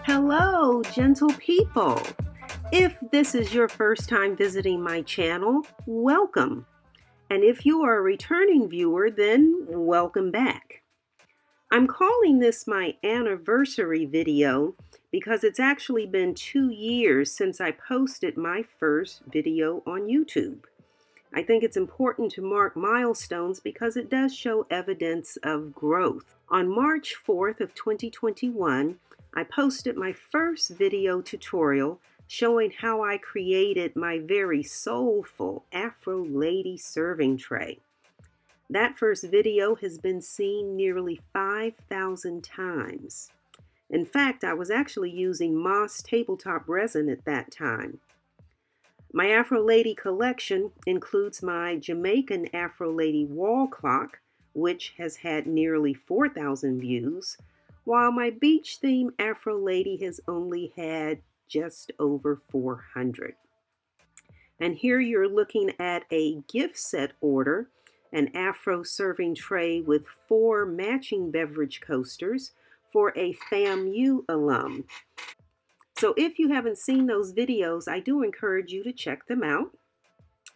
Hello, gentle people. If this is your first time visiting my channel, welcome. And if you are a returning viewer, then welcome back. I'm calling this my anniversary video because it's actually been 2 years since I posted my first video on YouTube. I think it's important to mark milestones because it does show evidence of growth. On March 4th of 2021, I posted my first video tutorial showing how I created my very soulful Afro lady serving tray. That first video has been seen nearly 5,000 times. In fact, I was actually using moss tabletop resin at that time. My Afro Lady collection includes my Jamaican Afro Lady wall clock, which has had nearly 4,000 views, while my beach theme Afro Lady has only had just over 400. And here you're looking at a gift set order, an Afro serving tray with 4 matching beverage coasters for a FAMU alum. So if you haven't seen those videos, I do encourage you to check them out.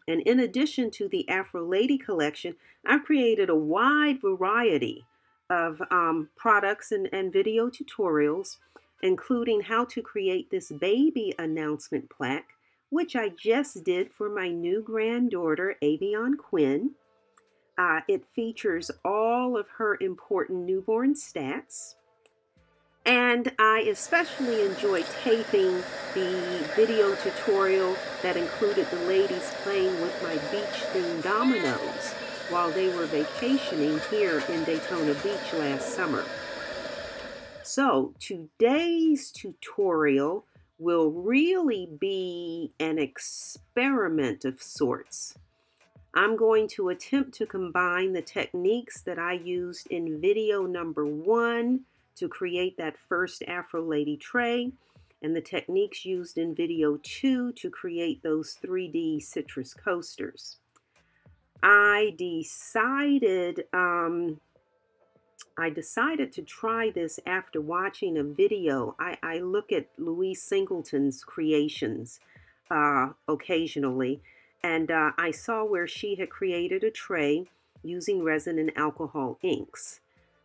And in addition to the Afro Lady collection, I've created a wide variety of products and video tutorials, including how to create this baby announcement plaque, which I just did for my new granddaughter, Avion Quinn. It features all of her important newborn stats. And I especially enjoyed taping the video tutorial that included the ladies playing with my beach-themed dominoes while they were vacationing here in Daytona Beach last summer. So today's tutorial will really be an experiment of sorts. I'm going to attempt to combine the techniques that I used in video number 1 to create that first Afro Lady tray, and the techniques used in video 2 to create those 3D citrus coasters. I decided to try this after watching a video. I look at Louise Singleton's creations occasionally, and I saw where she had created a tray using resin and alcohol inks.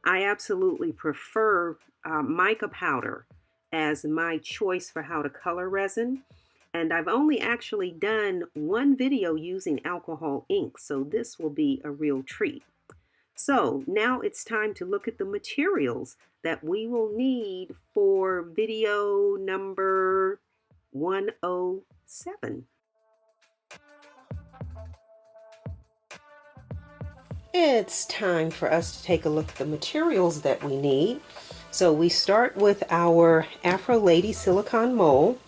I absolutely prefer mica powder as my choice for how to color resin, and I've only actually done one video using alcohol ink, so this will be a real treat. So now it's time to look at the materials that we will need for video number 107. It's time for us to take a look at the materials that we need. So we start with our Afro Lady silicone mold.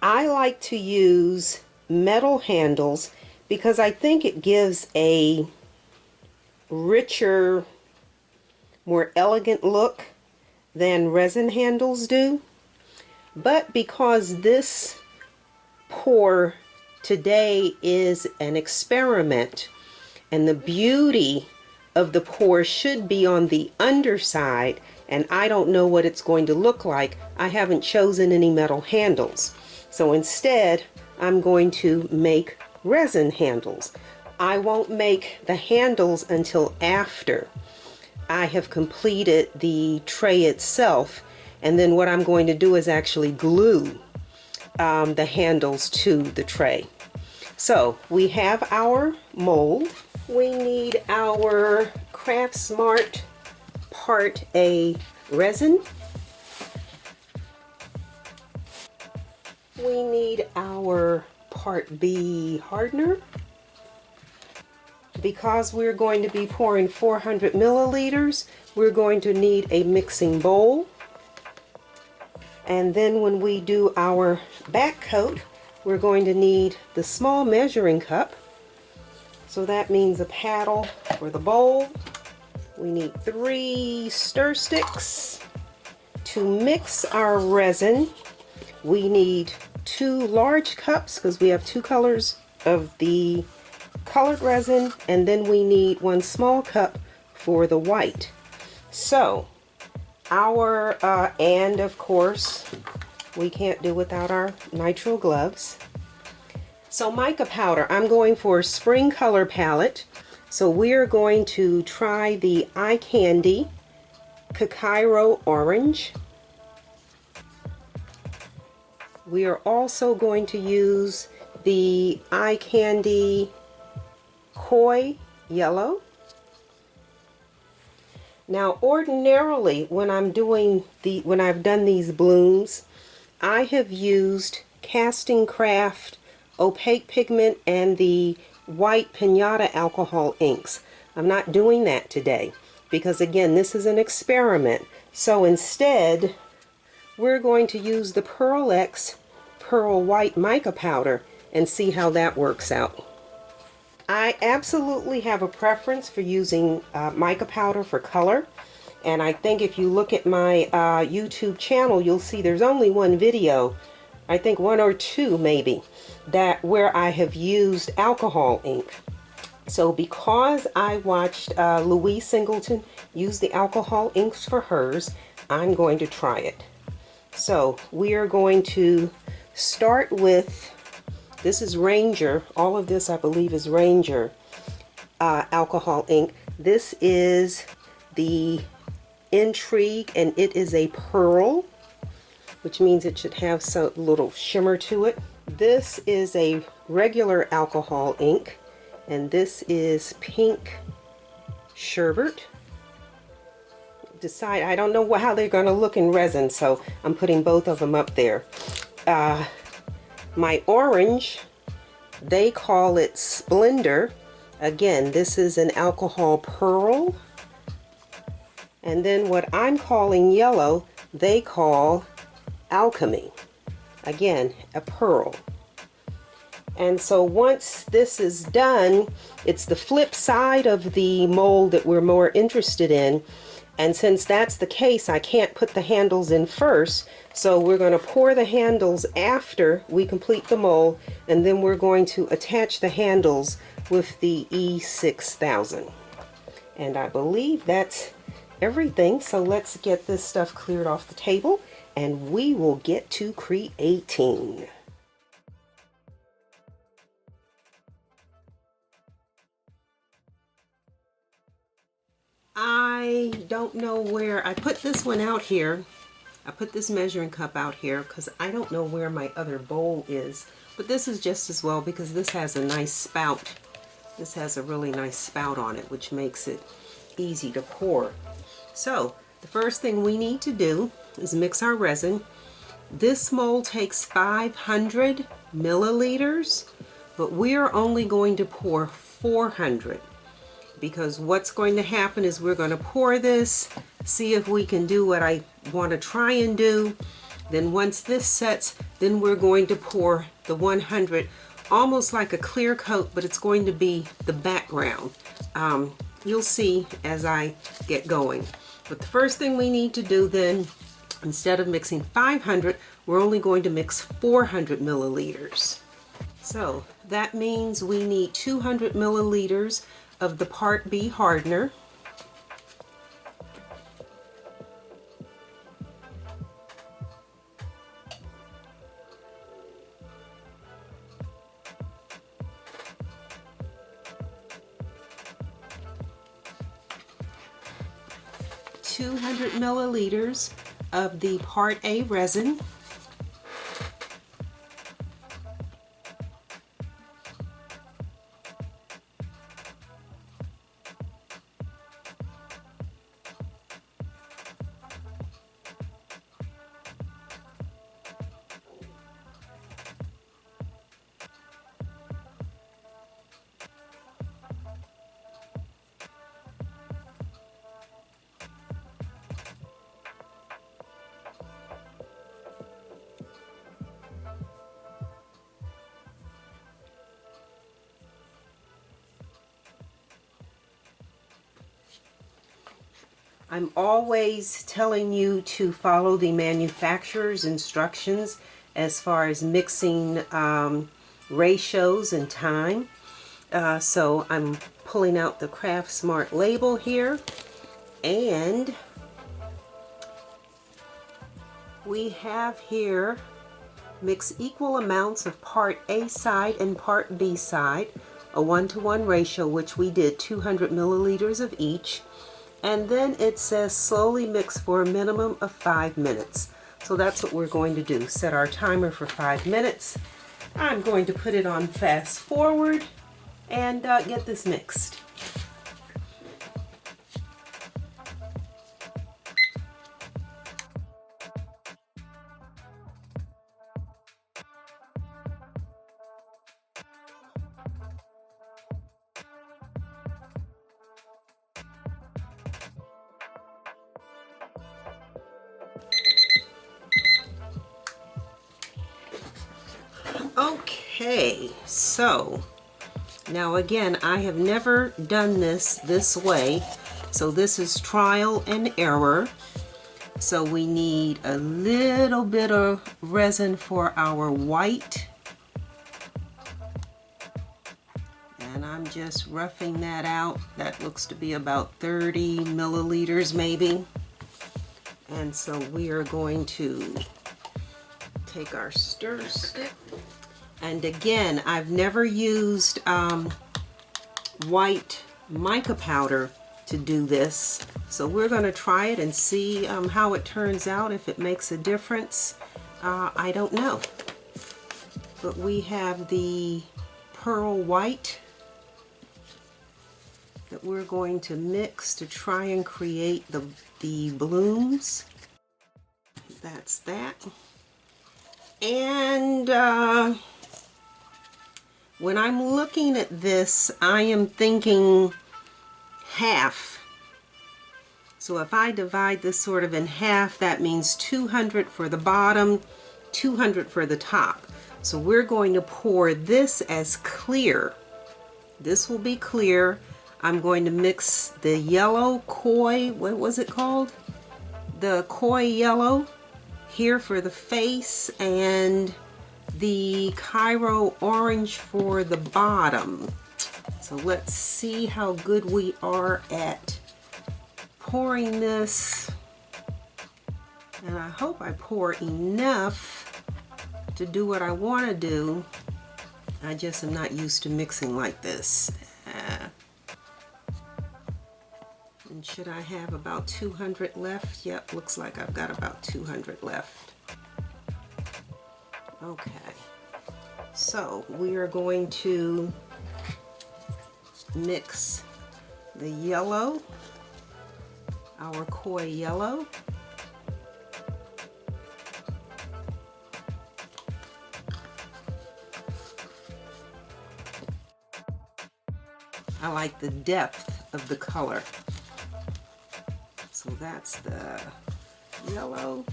I like to use metal handles because I think it gives a richer, more elegant look than resin handles do. But because this pour today is an experiment, and the beauty of the pour should be on the underside, and I don't know what it's going to look like, I haven't chosen any metal handles. So instead, I'm going to make resin handles. I won't make the handles until after I have completed the tray itself, and then what I'm going to do is actually glue the handles to the tray. So we have our mold. We need our Craft Smart Part A resin. We need our Part B hardener. Because we're going to be pouring 400 milliliters, we're going to need a mixing bowl. And then when we do our back coat, we're going to need the small measuring cup. So that means a paddle for the bowl. We need 3 stir sticks. To mix our resin, we need 2 large cups because we have 2 colors of the colored resin, and then we need 1 small cup for the white. So and of course we can't do without our nitrile gloves. So mica powder, I'm going for a spring color palette. So we're going to try the Eye Candy Cairo Orange. We are also going to use the Eye Candy Koi Yellow. Now ordinarily when I've done these blooms, I have used Casting Craft opaque pigment and the white Pinata alcohol inks. I'm not doing that today because again, this is an experiment. So instead, we're going to use the Pearl X Pearl White mica powder and see how that works out. I absolutely have a preference for using mica powder for color, and I think if you look at my YouTube channel, you'll see there's only one video, I think 1 or 2 maybe, where I have used alcohol ink. So because I watched Louise Singleton use the alcohol inks for hers, I'm going to try it. So we are going to start with, this is Ranger, all of this I believe is Ranger alcohol ink. This is the Intrigue and it is a pearl, which means it should have some little shimmer to it. This is a regular alcohol ink and this is Pink Sherbet. I don't know how they're going to look in resin, so I'm putting both of them up there. My orange, they call it Splendor. Again, this is an alcohol pearl. And then what I'm calling yellow, they call Alchemy. Again, a pearl. And so once this is done, it's the flip side of the mold that we're more interested in. And since that's the case, I can't put the handles in first. So we're going to pour the handles after we complete the mold, and then we're going to attach the handles with the E6000. And I believe that's everything. So let's get this stuff cleared off the table and we will get to creating. I don't know where I put this one out here. I put this measuring cup out here because I don't know where my other bowl is. But this is just as well because this has a nice spout. This has a really nice spout on it, which makes it easy to pour. So the first thing we need to do is mix our resin. This mold takes 500 milliliters, but we are only going to pour 400. Because what's going to happen is we're going to pour this, see if we can do what I want to try and do. Then once this sets, then we're going to pour the 100, almost like a clear coat, but it's going to be the background. You'll see as I get going. But the first thing we need to do then, instead of mixing 500, we're only going to mix 400 milliliters. So that means we need 200 milliliters of the Part B hardener. ,200 milliliters of the Part A resin. I'm always telling you to follow the manufacturer's instructions as far as mixing ratios and time. So I'm pulling out the Craft Smart label here, and we have here mix equal amounts of part A side and part B side, a 1-to-1 ratio, which we did 200 milliliters of each. And then it says slowly mix for a minimum of 5 minutes. So that's what we're going to do. Set our timer for 5 minutes. I'm going to put it on fast forward and get this mixed. Okay, so now again, I have never done this way, so this is trial and error. So we need a little bit of resin for our white, and I'm just roughing that out. That looks to be about 30 milliliters maybe. And so we are going to take our stir stick. And again, I've never used white mica powder to do this. So we're going to try it and see how it turns out, if it makes a difference. I don't know. But we have the pearl white that we're going to mix to try and create the blooms. That's that. And when I'm looking at this, I am thinking half. So if I divide this sort of in half, that means 200 for the bottom, 200 for the top. So we're going to pour this as clear. This will be clear. I'm going to mix the yellow koi, what was it called? The koi yellow here for the face, and the Cairo orange for the bottom. So let's see how good we are at pouring this. And I hope I pour enough to do what I want to do. I just am not used to mixing like this. And should I have about 200 left? Yep, looks like I've got about 200 left. Okay, so we are going to mix the yellow, our koi yellow, I like the depth of the color. So that's the yellow.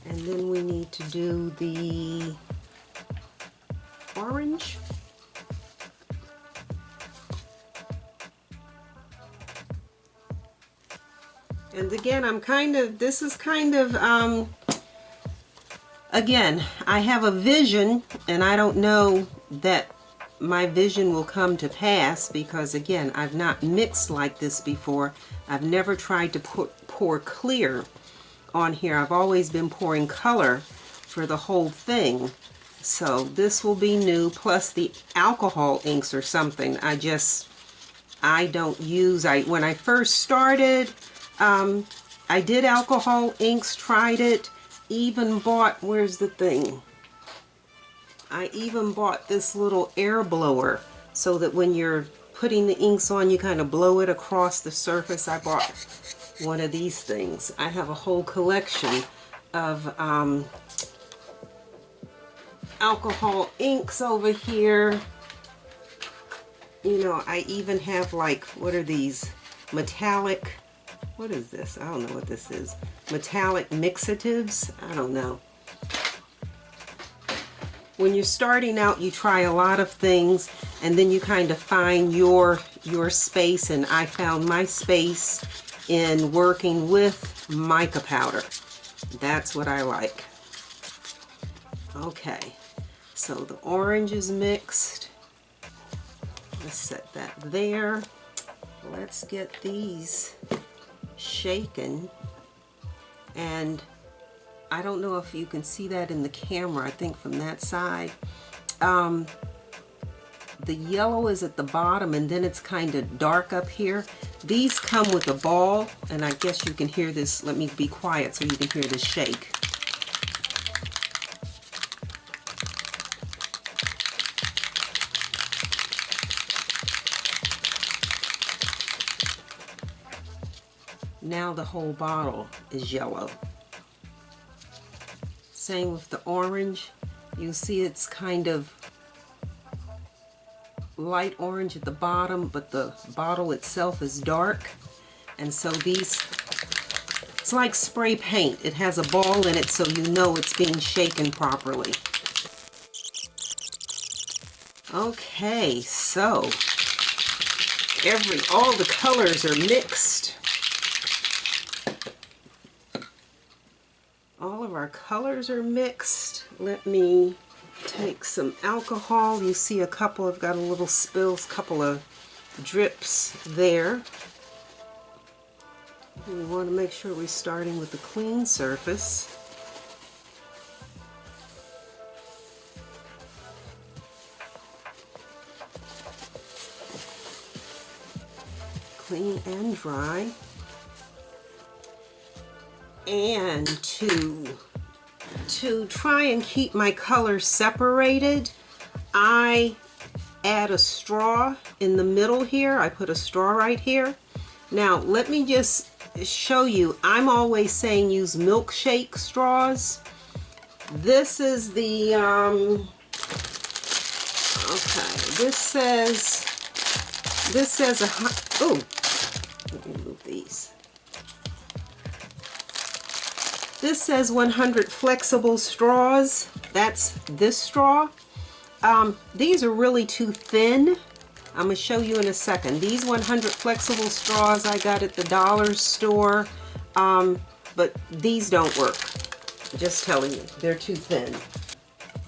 And then we need to do the orange. And again, this is kind of, again, I have a vision, and I don't know that my vision will come to pass because, again, I've not mixed like this before. I've never tried to pour clear on here. I've always been pouring color for the whole thing. So this will be new, plus the alcohol inks or something. I don't use, when I first started, I did alcohol inks, tried it, even bought, where's the thing? I even bought this little air blower so that when you're putting the inks on, you kind of blow it across the surface. I bought one of these things. I have a whole collection of alcohol inks over here. You know, I even have, like, what are these? Metallic, what is this? I don't know what this is. Metallic mixatives? I don't know. When you're starting out, you try a lot of things, and then you kind of find your space, and I found my space in working with mica powder. That's what I like. Okay, so the orange is mixed. Let's set that there. Let's get these shaken. And I don't know if you can see that in the camera, I think from that side. The yellow is at the bottom and then it's kind of dark up here. These come with a ball, and I guess you can hear this. Let me be quiet so you can hear this shake. Now the whole bottle is yellow. Same with the orange. You see it's kind of light orange at the bottom, but the bottle itself is dark. And so these, it's like spray paint. It has a ball in it so you know it's being shaken properly. Okay, so all the colors are mixed. All of our colors are mixed. Let me take some alcohol. You see a couple, I've got a little spills, couple of drips there. We want to make sure we're starting with the clean surface. Clean and dry. And to try and keep my colors separated, I add a straw in the middle here. I put a straw right here. Now let me just show you, I'm always saying use milkshake straws. This is the, okay, this says oh, let me move these. This says 100 flexible straws. That's this straw. These are really too thin. I'm going to show you in a second. These 100 flexible straws I got at the dollar store, but these don't work. Just telling you, they're too thin.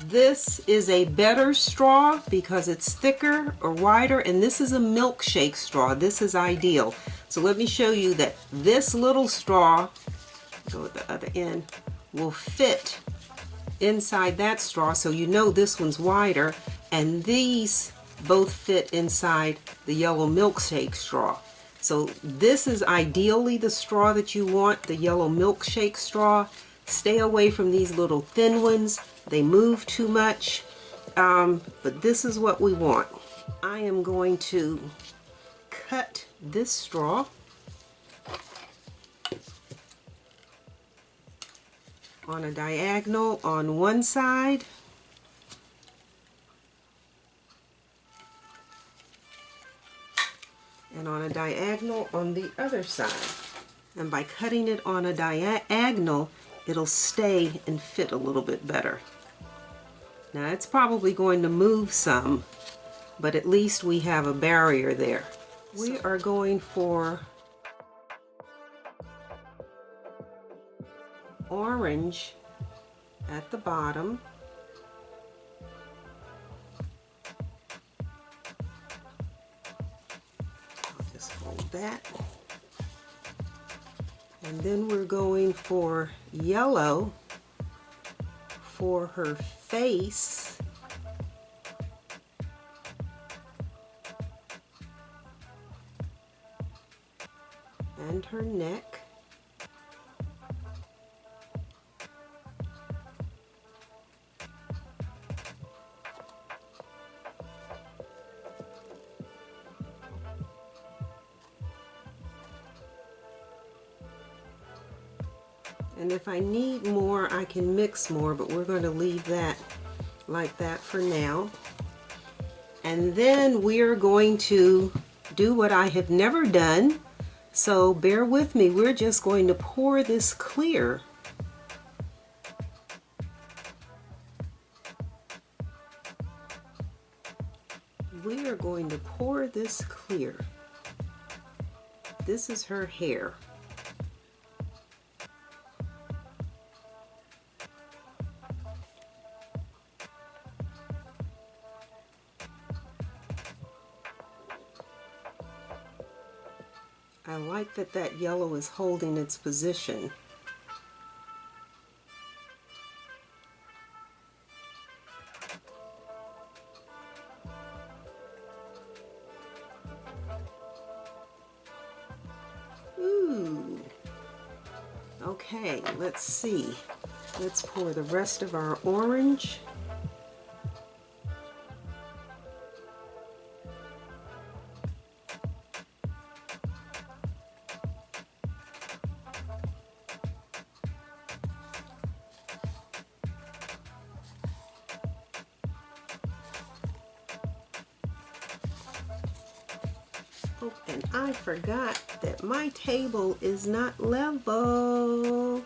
This is a better straw because it's thicker or wider, and this is a milkshake straw. This is ideal. So let me show you that this little straw, go at the other end, will fit inside that straw, so you know this one's wider, and these both fit inside the yellow milkshake straw. So this is ideally the straw that you want, the yellow milkshake straw. Stay away from these little thin ones. They move too much, but this is what we want. I am going to cut this straw on a diagonal on one side, and on a diagonal on the other side. And by cutting it on a diagonal, it'll stay and fit a little bit better. Now it's probably going to move some, but at least we have a barrier there. We are going for orange at the bottom. I'll just hold that. And then we're going for yellow for her face. And her neck. And if I need more, I can mix more, but we're going to leave that like that for now. And then we're going to do what I have never done, so bear with me. We're just going to pour this clear. We are going to pour this clear. This is her hair. I like that that yellow is holding its position. Ooh. Okay, let's see. Let's pour the rest of our orange. Oh, and I forgot that my table is not level.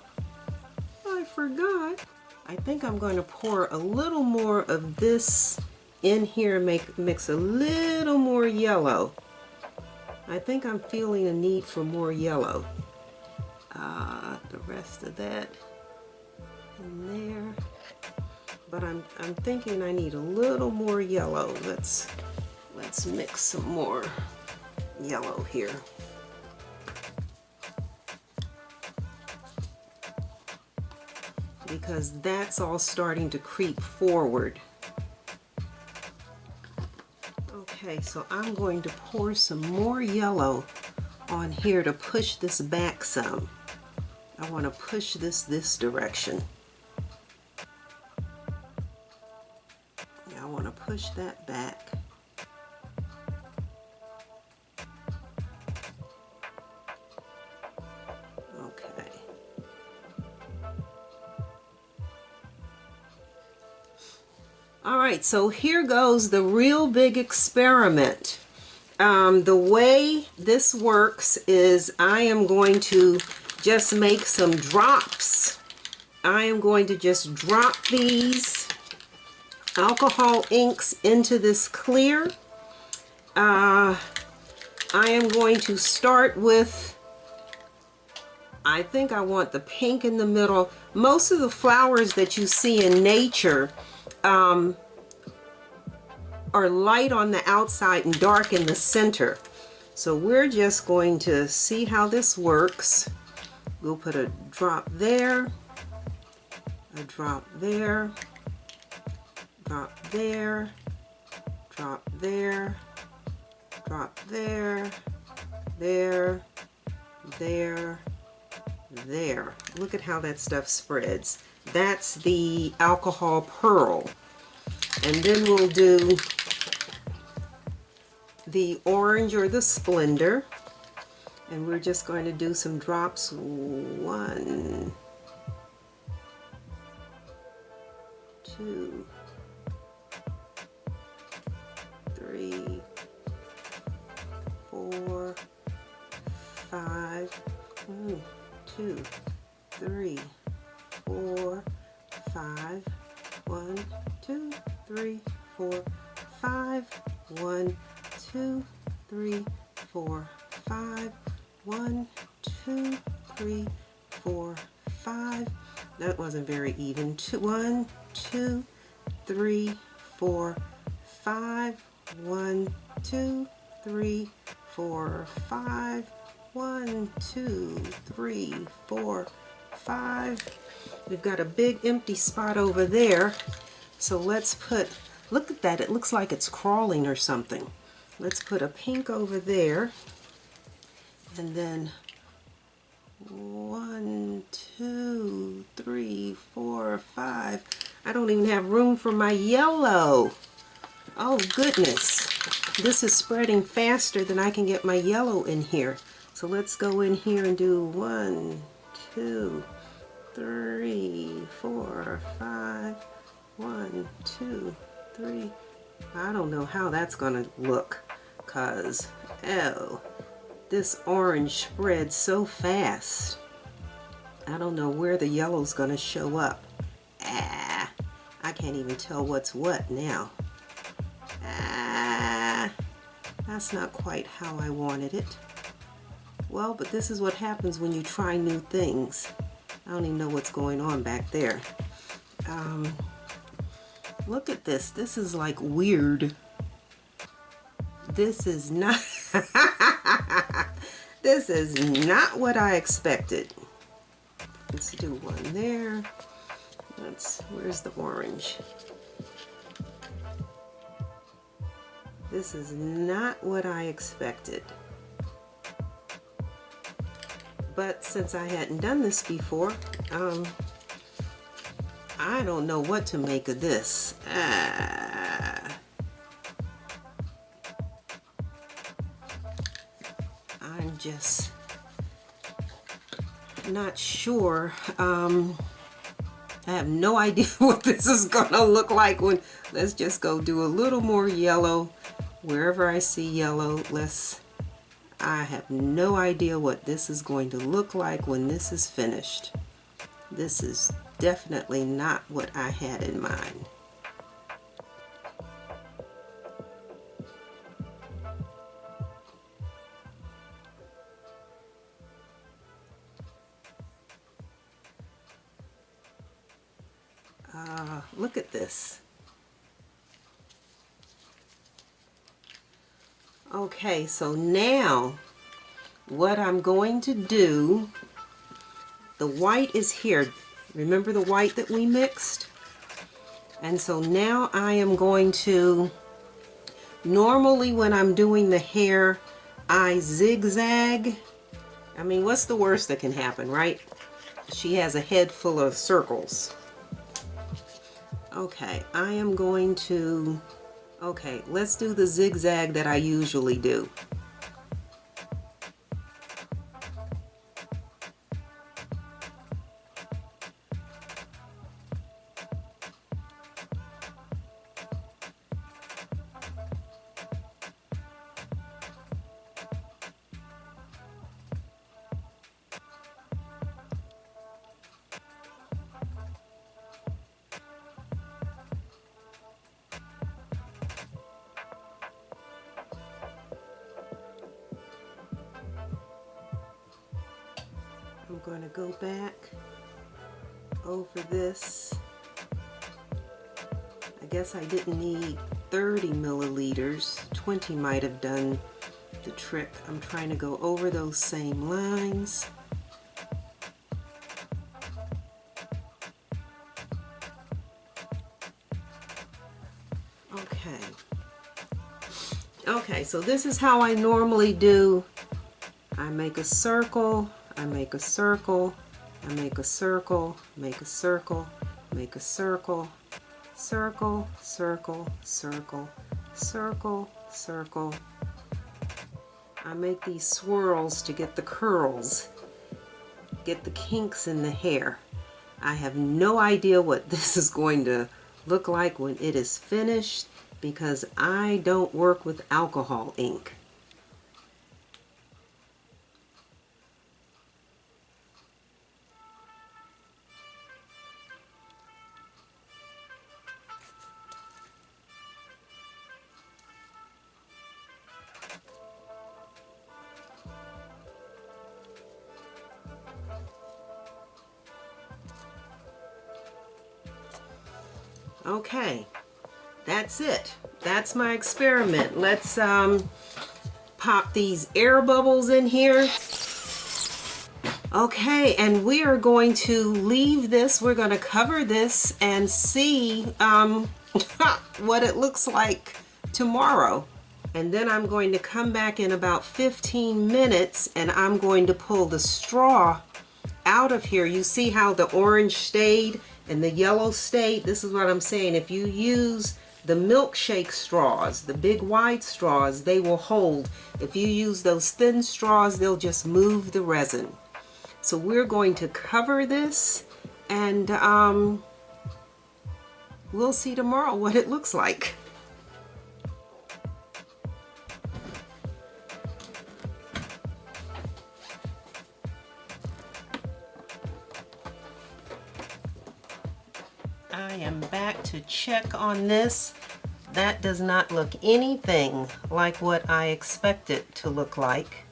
I forgot. I think I'm going to pour a little more of this in here and mix a little more yellow. I think I'm feeling a need for more yellow. The rest of that in there. But I'm thinking I need a little more yellow. Let's mix some more yellow here. Because that's all starting to creep forward. Okay, so I'm going to pour some more yellow on here to push this back some. I want to push this direction. I want to push that back. Okay. All right, so here goes the real big experiment. The way this works is I am going to just make some drops. I am going to just drop these alcohol inks into this clear. I am going to start with, I think I want the pink in the middle. Most of the flowers that you see in nature are light on the outside and dark in the center. So we're just going to see how this works. We'll put a drop there, a drop there, drop there, drop there, drop there, there, there, there. Look at how that stuff spreads. That's the alcohol pearl. And then we'll do the orange or the splendor. And we're just going to do some drops. 1, 2, 3, 4, 5. 1, 2, 3, 4, 5. 1, 2, 3, 4, 5. 1, 2, 3, 4, 5. 1, 2, 3, 4, 5. That wasn't very even. 1, 2, 3, 4, 5. 1, 2, 3, 4, 5. 1, 2, 3, 4, 5. We've got a big empty spot over there. So let's put, look at that, it looks like it's crawling or something. Let's put a pink over there. And then 1, 2, 3, 4, 5. I don't even have room for my yellow. Oh goodness. This is spreading faster than I can get my yellow in here. So let's go in here and do 1, 2, 3, 4, 5. 1, 2, 3. I don't know how that's gonna look, cause this orange spreads so fast. I don't know where the yellow's gonna show up. I can't even tell what's what now. That's not quite how I wanted it. Well, but this is what happens when you try new things. I don't even know what's going on back there. Look at this. This is like weird. This is not this is not what I expected. Let's do one there. Where's the orange? This is not what I expected. But since I hadn't done this before, I don't know what to make of this. I'm just not sure. I have no idea what this is gonna look like when, let's just go do a little more yellow. Wherever I see yellow, I have no idea what this is going to look like when this is finished. This is definitely not what I had in mind. Look at this. Okay, so now what I'm going to do, the white is here. Remember the white that we mixed? And so now I am going to, normally when I'm doing the hair, I zigzag. I mean, what's the worst that can happen, right? She has a head full of circles. Okay, I am going to, okay, let's do the zigzag that I usually do. I'm going to go back over this. I guess I didn't need 30 milliliters. 20 might have done the trick. I'm trying to go over those same lines. Okay. Okay, so this is how I normally do. I make a circle. I make a circle, I make a circle, make a circle, make a circle, circle, circle, circle, circle, circle. I make these swirls to get the curls, get the kinks in the hair. I have no idea what this is going to look like when it is finished because I don't work with alcohol ink. Okay, that's it. That's my experiment. Let's pop these air bubbles in here. Okay, and we are going to leave this. We're going to cover this and see what it looks like tomorrow. And then I'm going to come back in about 15 minutes and I'm going to pull the straw out of here. You see how the orange stayed and the yellow stayed? This is what I'm saying. If you use the milkshake straws, the big wide straws, they will hold. If you use those thin straws, they'll just move the resin. So we're going to cover this and we'll see tomorrow what it looks like. I am back to check on this. That does not look anything like what I expect it to look like.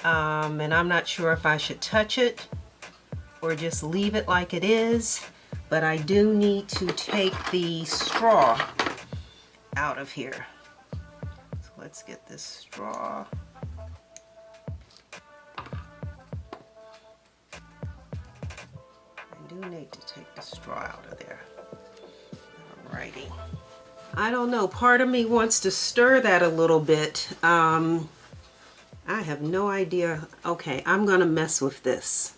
and I'm not sure if I should touch it or just leave it like it is, but I do need to take the straw out of here. So let's get this straw. I do need to take the straw out of there. Alrighty. I don't know, part of me wants to stir that a little bit. I have no idea. Okay, I'm gonna mess with this.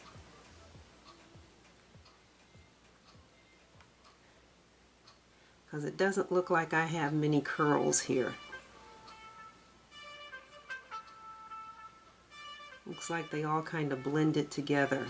Because it doesn't look like I have many curls here. Looks like they all kind of blended together.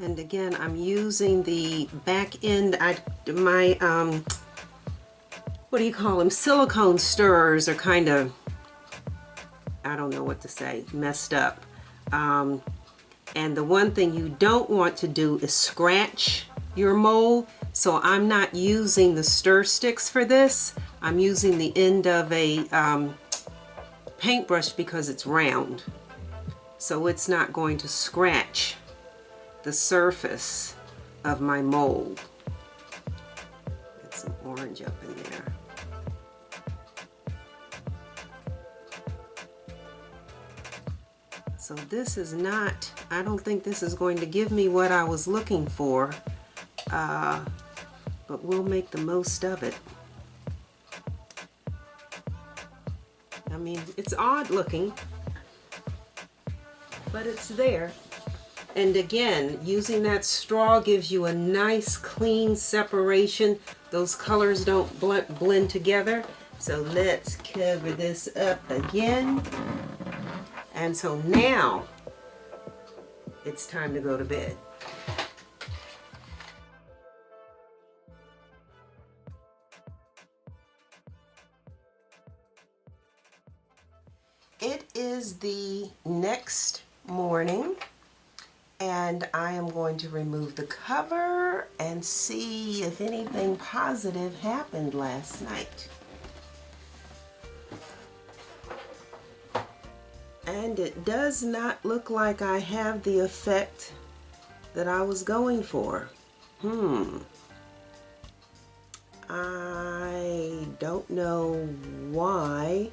And again, I'm using the back end, my, what do you call them? Silicone stirrers are kind of, I don't know what to say, messed up. And the one thing you don't want to do is scratch your mold. So I'm not using the stir sticks for this. I'm using the end of a paintbrush because it's round. So it's not going to scratch the surface of my mold. Get some orange up in there. So this is not, I don't think this is going to give me what I was looking for, but we'll make the most of it. I mean, it's odd looking, but it's there. And again, using that straw gives you a nice clean separation. Those colors don't blend together. So let's cover this up again. And so now it's time to go to bed. It is the next morning, and I am going to remove the cover and see if anything positive happened last night. And it does not look like I have the effect that I was going for. I don't know why.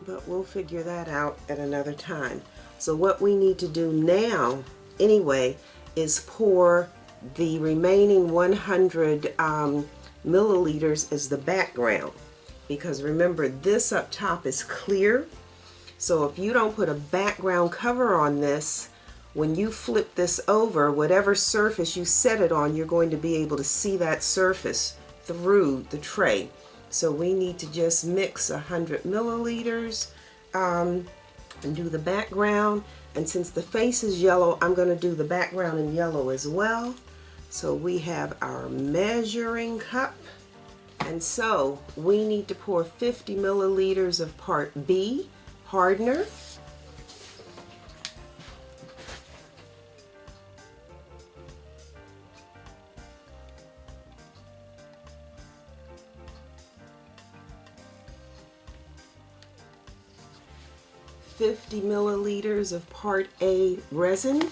But we'll figure that out at another time. So what we need to do now, anyway, is pour the remaining 100 milliliters as the background. Because remember, this up top is clear. So if you don't put a background cover on this, when you flip this over, whatever surface you set it on, you're going to be able to see that surface through the tray. So we need to just mix 100 milliliters and do the background. And since the face is yellow, I'm going to do the background in yellow as well. So we have our measuring cup. And so we need to pour 50 milliliters of part B hardener. $50 milliliters of part A resin.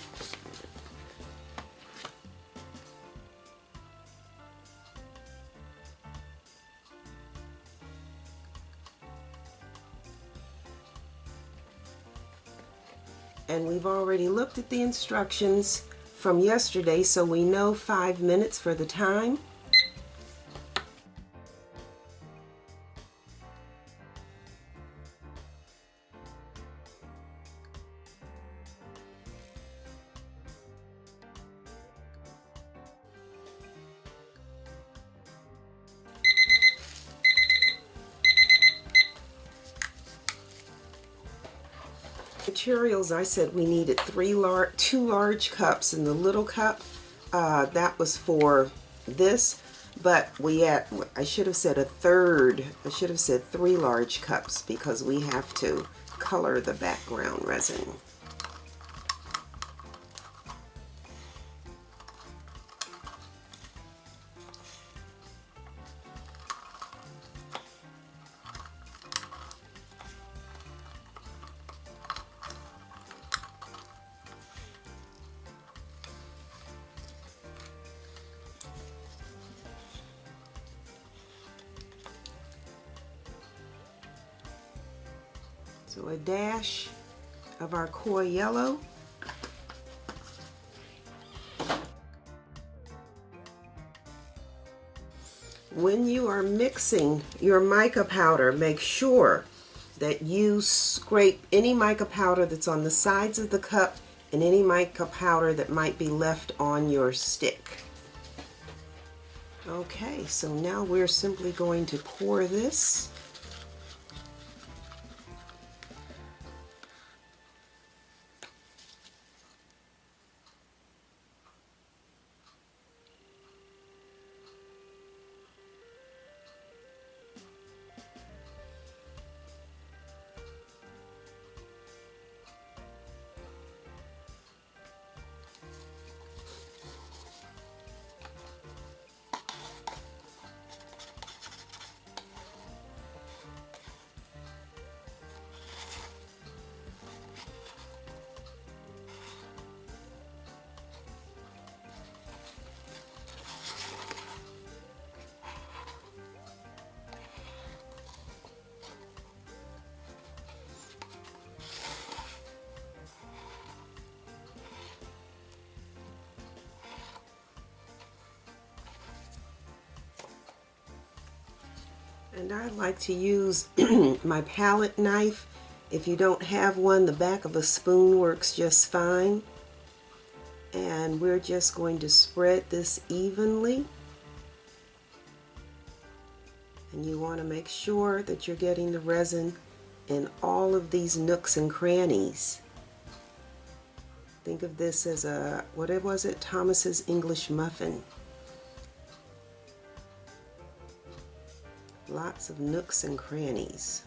And we've already looked at the instructions from yesterday, so we know 5 minutes for the time. materials, I said we needed two large cups, and the little cup, that was for this, but I should have said a third. I should have said 3 large cups because we have to color the background resin. So a dash of our koi yellow. When you are mixing your mica powder, make sure that you scrape any mica powder that's on the sides of the cup and any mica powder that might be left on your stick. Okay, so now we're simply going to pour this. And I like to use my palette knife. If you don't have one, the back of a spoon works just fine. And we're just going to spread this evenly. And you want to make sure that you're getting the resin in all of these nooks and crannies. Think of this as a, what was it? Thomas's English muffin. Lots of nooks and crannies.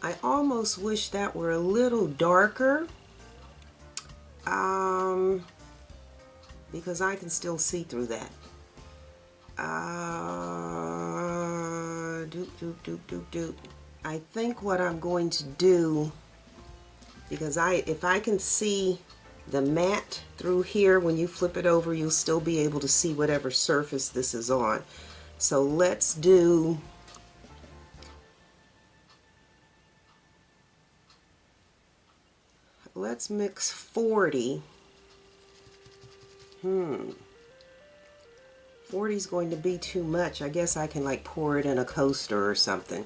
I almost wish that were a little darker, because I can still see through that. I think what I'm going to do, because if I can see the matte through here, when you flip it over, you'll still be able to see whatever surface this is on. So let's mix 40. 40 is going to be too much. I guess I can like pour it in a coaster or something.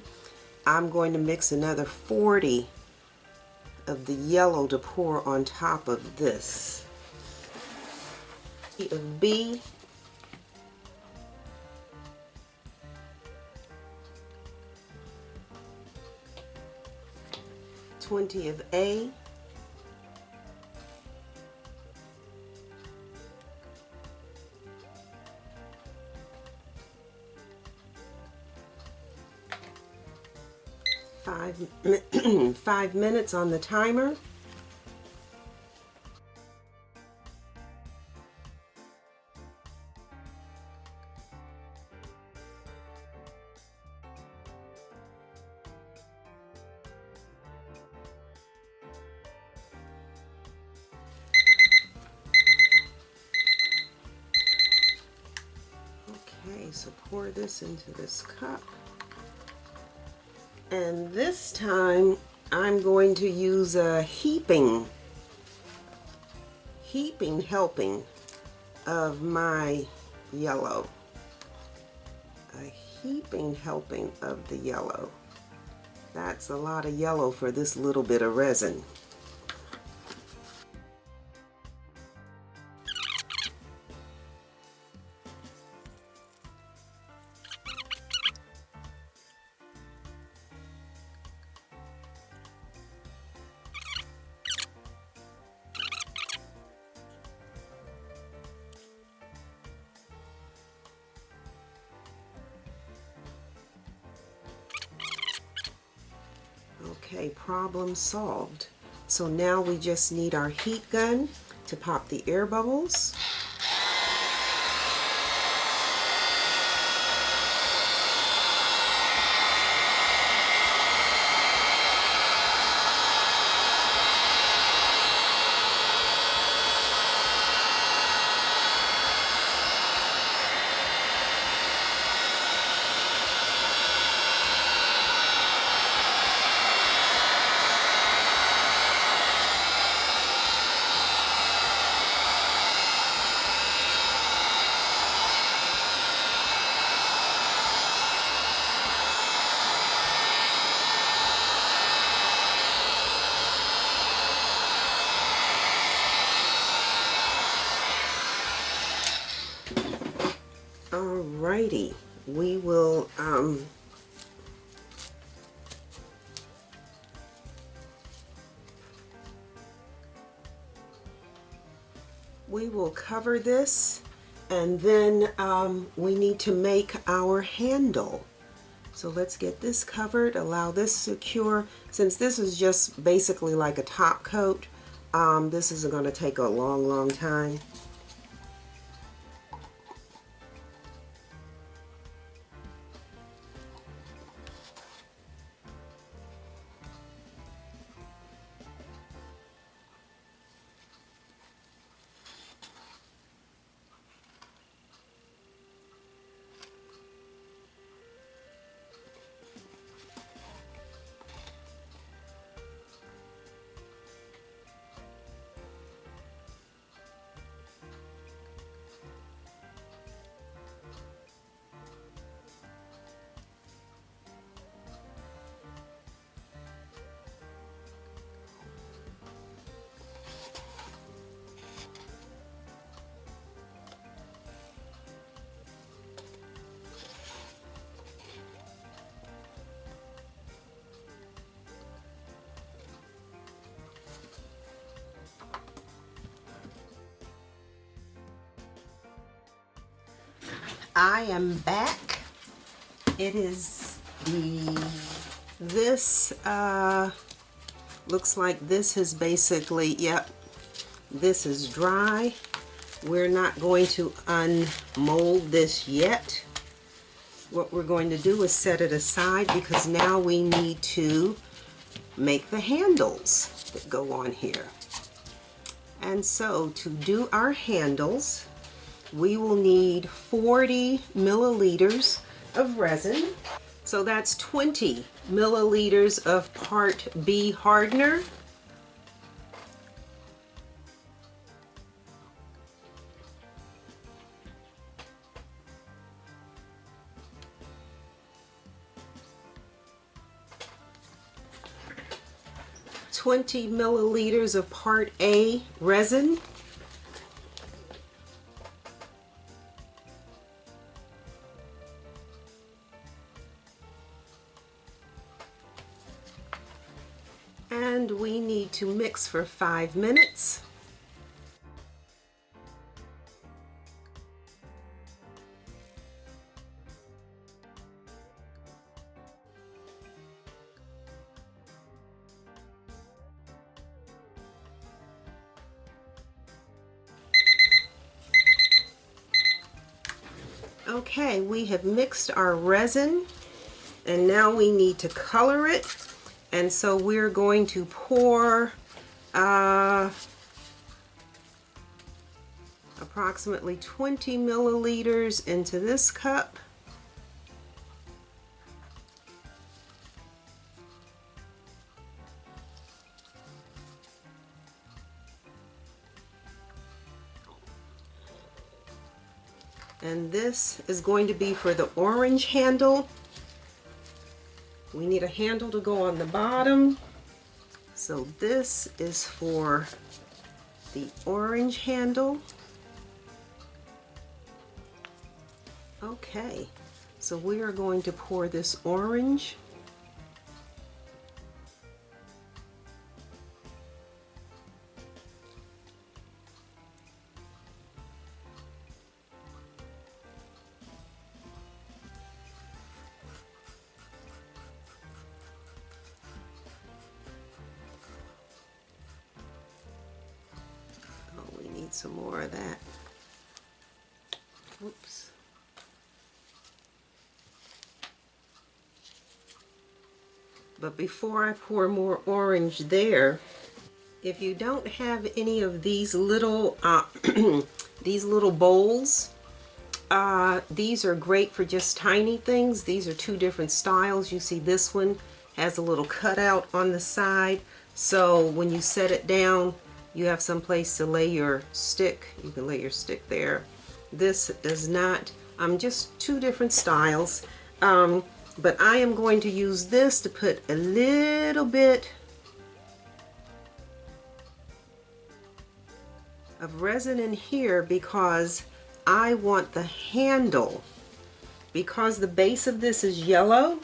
I'm going to mix another 40 of the yellow to pour on top of this. Of B, $20 of A, five minutes on the timer. Okay, so pour this into this cup. And this time I'm going to use a heaping helping of my yellow. A heaping helping of the yellow. That's a lot of yellow for this little bit of resin. Okay, problem solved. So now we just need our heat gun to pop the air bubbles. Alrighty, we will cover this, and then we need to make our handle. So let's get this covered, allow this secure. Since this is just basically like a top coat, this is going to take a long time. I am back. It is this looks like this is basically, yep, this is dry. We're not going to unmold this yet. What we're going to do is set it aside because now we need to make the handles that go on here. And so to do our handles, we will need 40 milliliters of resin. So that's 20 milliliters of Part B hardener. 20 milliliters of Part A resin. And we need to mix for 5 minutes. Okay, we have mixed our resin and now we need to color it. And so we're going to pour approximately 20 milliliters into this cup. And this is going to be for the orange handle. We need a handle to go on the bottom. So this is for the orange handle. Okay, so we are going to pour this orange. Some more of that. Oops. But before I pour more orange there, if you don't have any of these little these little bowls, these are great for just tiny things. These are two different styles. You see this one has a little cutout on the side, so when you set it down, you have some place to lay your stick. You can lay your stick there. This does not. Just two different styles. But I am going to use this to put a little bit of resin in here because I want the handle. Because the base of this is yellow,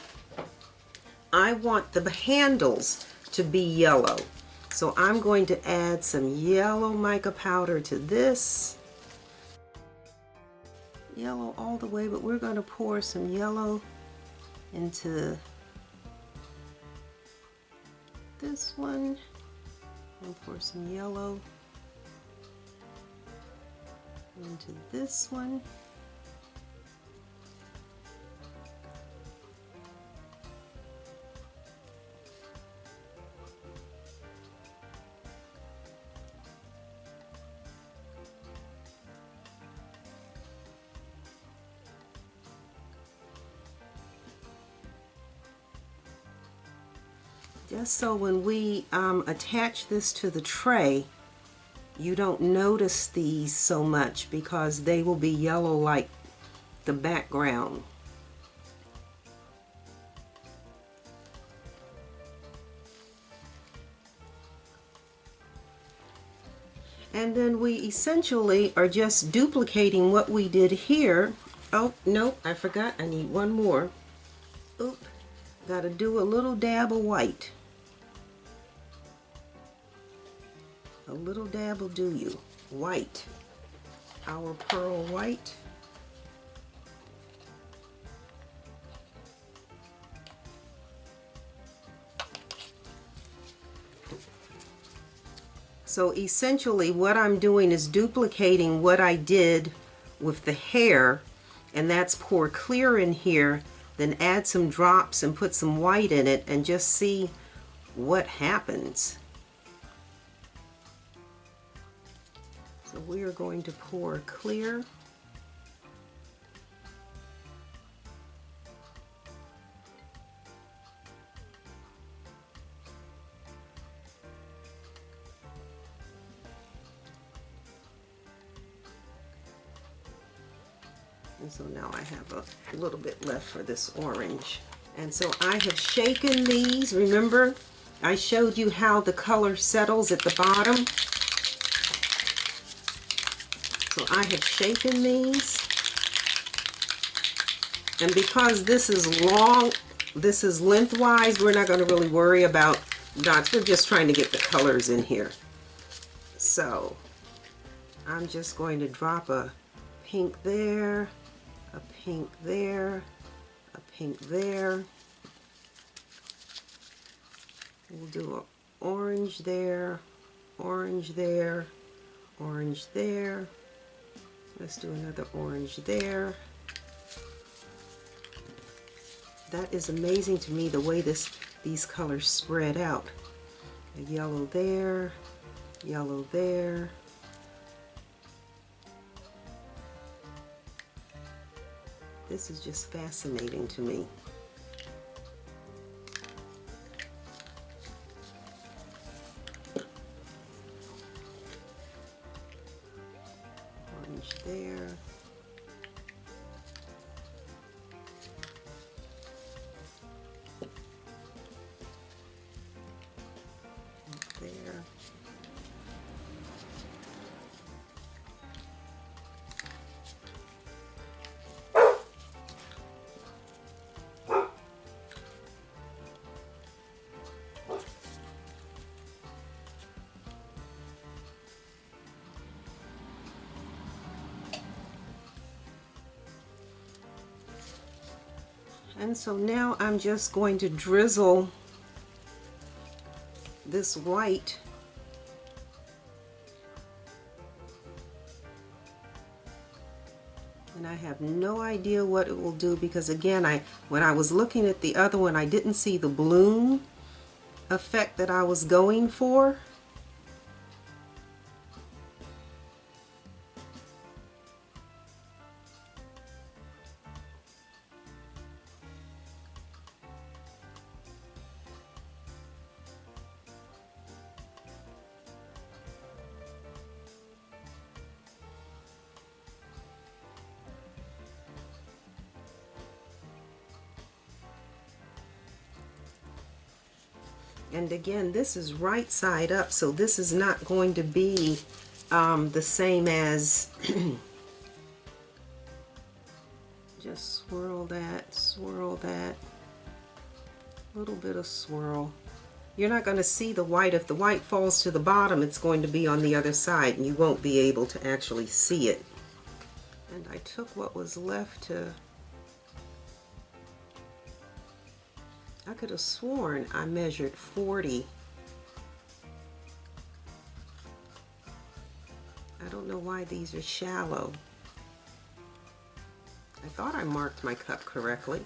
I want the handles to be yellow. So I'm going to add some yellow mica powder to this. Yellow all the way, but we're going to pour some yellow into this one. And pour some yellow into this one. Just so when we attach this to the tray, you don't notice these so much because they will be yellow like the background. And then we essentially are just duplicating what we did here. Oh, no, I forgot. I need one more. Oop, gotta do a little dab of white. A little dab will do you. White. Our pearl white. So essentially what I'm doing is duplicating what I did with the hair, and that's pour clear in here, then add some drops and put some white in it and just see what happens. So we are going to pour clear. And so now I have a little bit left for this orange. And so I have shaken these. Remember, I showed you how the color settles at the bottom. So I have shapen these. And because this is long, this is lengthwise, we're not going to really worry about dots. We're just trying to get the colors in here. So I'm just going to drop a pink there, a pink there, a pink there. We'll do an orange there, orange there, orange there. Let's do another orange there. That is amazing to me, the way these colors spread out. A yellow there, yellow there. This is just fascinating to me. Orange there. There. And so now I'm just going to drizzle this white and I have no idea what it will do, because again, when I was looking at the other one, I didn't see the bloom effect that I was going for. And again, this is right side up, so this is not going to be the same as just swirl that, a little bit of swirl. You're not going to see the white. If the white falls to the bottom, it's going to be on the other side, and you won't be able to actually see it. And I took what was left to... I could have sworn I measured 40. I don't know why these are shallow. I thought I marked my cup correctly.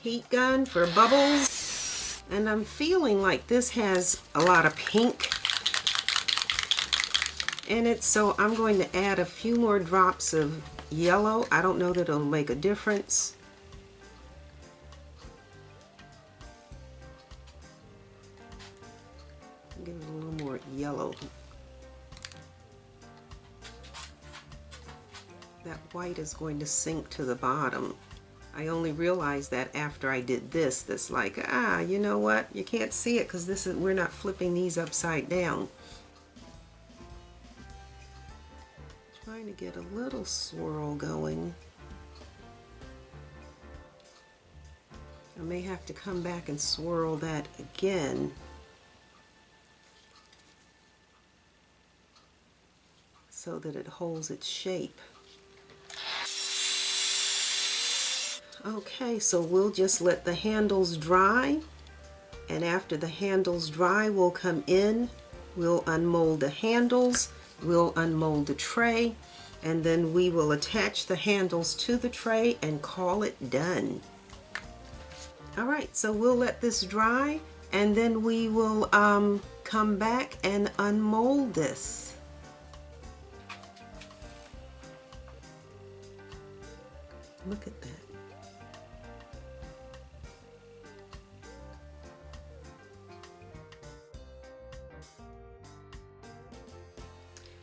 Heat gun for bubbles. And I'm feeling like this has a lot of pink in it, so I'm going to add a few more drops of yellow. I don't know that it'll make a difference. Give it a little more yellow. That white is going to sink to the bottom. I only realized that after I did this. That's like, you know what? You can't see it because we're not flipping these upside down. Trying to get a little swirl going. I may have to come back and swirl that again. So that it holds its shape. Okay, so we'll just let the handles dry, and after the handles dry, we'll come in, we'll unmold the handles, we'll unmold the tray, and then we will attach the handles to the tray and call it done. Alright, so we'll let this dry, and then we will come back and unmold this. Look at that.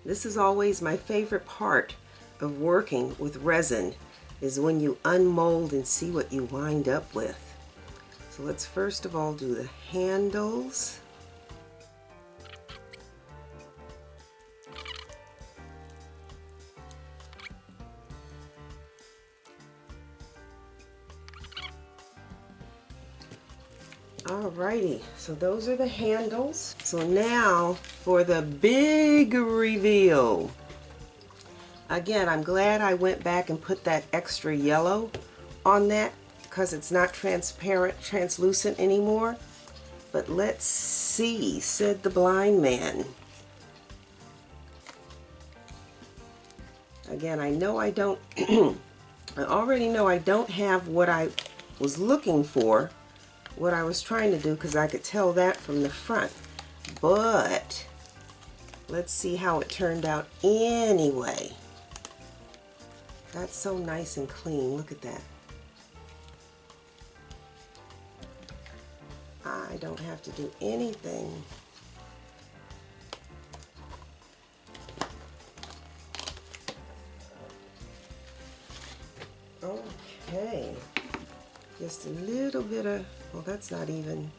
This is always my favorite part of working with resin, is when you unmold and see what you wind up with. So let's first of all do the handles. Alrighty, so those are the handles. So now for the big reveal. Again, I'm glad I went back and put that extra yellow on that because it's not transparent, translucent anymore. But let's see, said the blind man. Again, I know I don't, I already know I don't have what I was looking for, what I was trying to do, because I could tell that from the front. But let's see how it turned out anyway. That's so nice and clean. Look at that. I don't have to do anything. Okay. Just a little bit of, well, that's not even,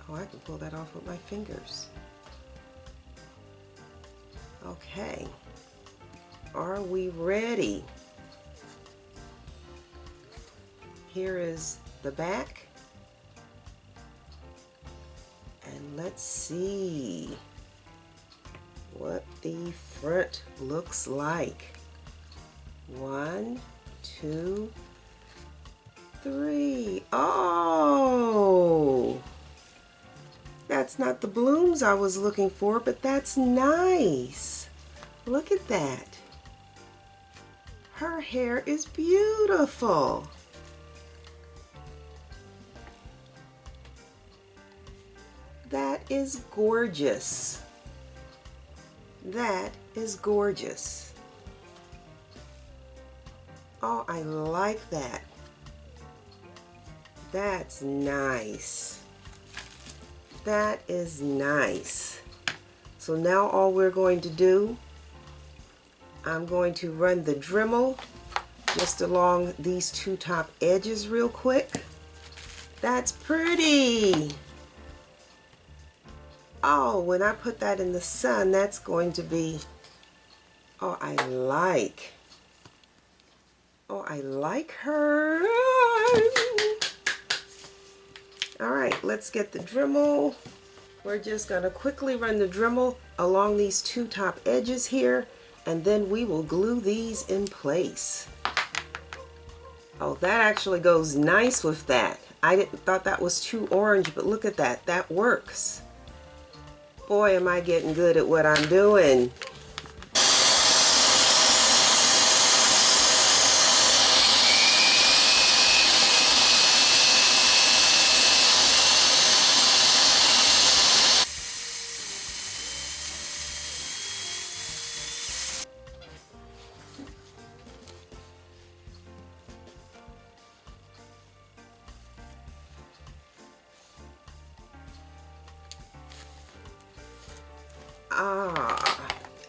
oh, I can pull that off with my fingers. Okay. Are we ready? Here is the back. And let's see what the front looks like. 1, 2, 3. Oh! That's not the blooms I was looking for, but that's nice. Look at that. Her hair is beautiful. That is gorgeous. That is gorgeous. Oh, I like that. That's nice. That is nice. So now all we're going to do, I'm going to run the Dremel just along these two top edges real quick. That's pretty. Oh, when I put that in the sun, that's going to be, oh, I like. Oh, I like her. All right, let's get the Dremel. We're just going to quickly run the Dremel along these two top edges here, and then we will glue these in place. Oh, that actually goes nice with that. I thought that was too orange, but look at that. That works. Boy, am I getting good at what I'm doing.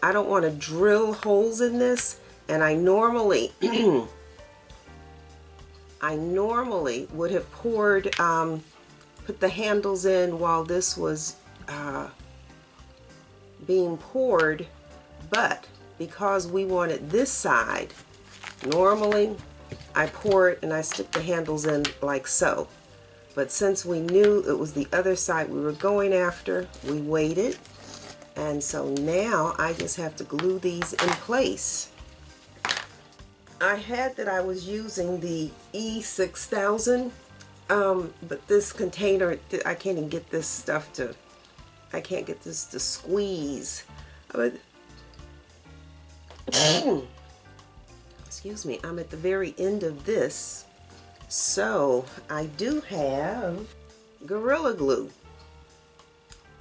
I don't want to drill holes in this, and I normally would have poured, put the handles in while this was being poured, but because we wanted this side, normally I pour it and I stick the handles in like so. But since we knew it was the other side we were going after, we waited. And so now I just have to glue these in place. I had that I was using the E6000, but this container, I can't even get this stuff to, I can't get this to squeeze. But, excuse me, I'm at the very end of this. So I do have Gorilla Glue.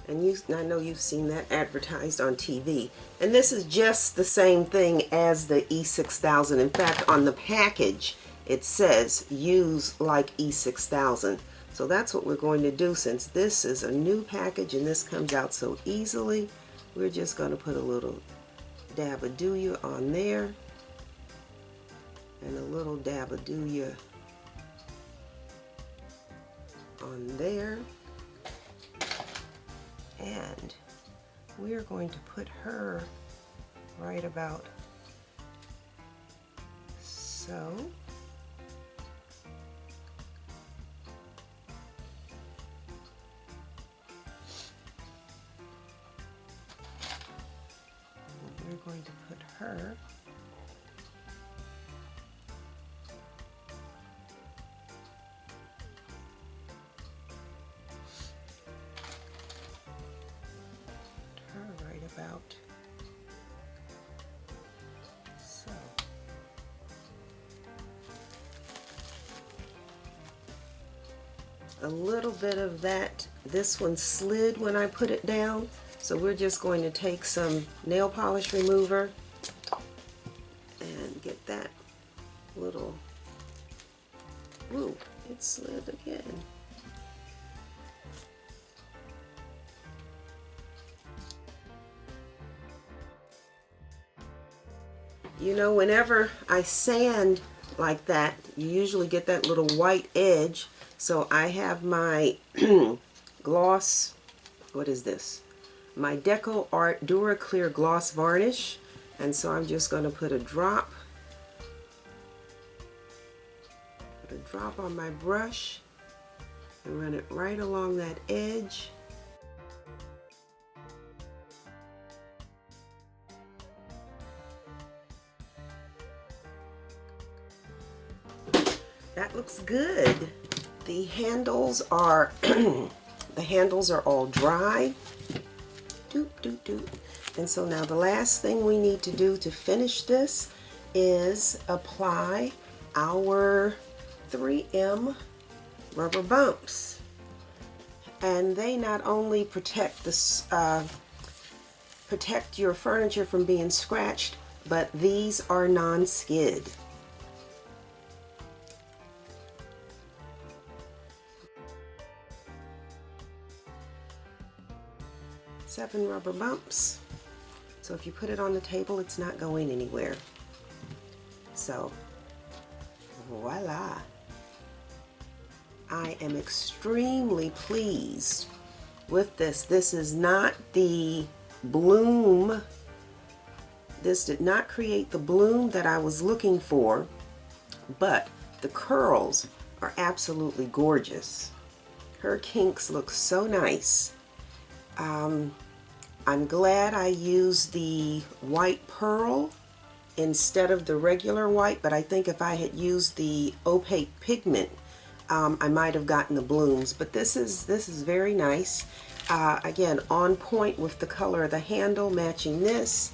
And I know you've seen that advertised on TV. And this is just the same thing as the E6000. In fact, on the package, it says use like E6000. So that's what we're going to do. Since this is a new package and this comes out so easily, we're just going to put a little dab of Dooya on there. And a little dab of Dooya on there. And we are going to put her right about so. going to put her right about so. A little bit of that, this one slid when I put it down, so we're just going to take some nail polish remover and get that little, ooh, it slid again. You know, whenever I sand like that, you usually get that little white edge. So I have my gloss, what is this? My Deco Art Dura Clear Gloss Varnish. And so I'm just going to put a drop on my brush and run it right along that edge. That looks good. The handles are all dry. Doop, doop, doop. And so now the last thing we need to do to finish this is apply our 3M rubber bumps. And they not only protect protect your furniture from being scratched, but these are non-skid. 7 rubber bumps. So if you put it on the table, it's not going anywhere. So, voila. I am extremely pleased with this. This is not the bloom. This did not create the bloom that I was looking for, but the curls are absolutely gorgeous. Her kinks look so nice. I'm glad I used the white pearl instead of the regular white, but I think if I had used the opaque pigment, I might have gotten the blooms. But this is very nice. Again, on point with the color of the handle, matching this,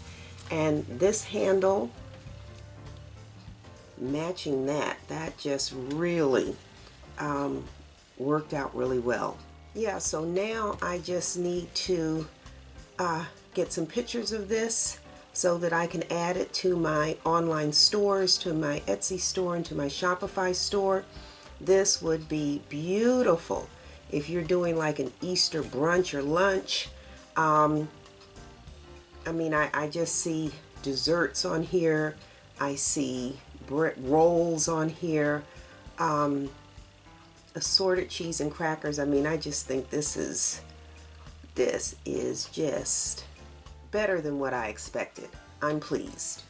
and this handle matching that. That just really worked out really well. Yeah, so now I just need to get some pictures of this so that I can add it to my online stores, to my Etsy store, and to my Shopify store. This would be beautiful if you're doing like an Easter brunch or lunch. I mean, I just see desserts on here. I see bread rolls on here. Assorted cheese and crackers. I mean, I just think this is just better than what I expected. I'm pleased.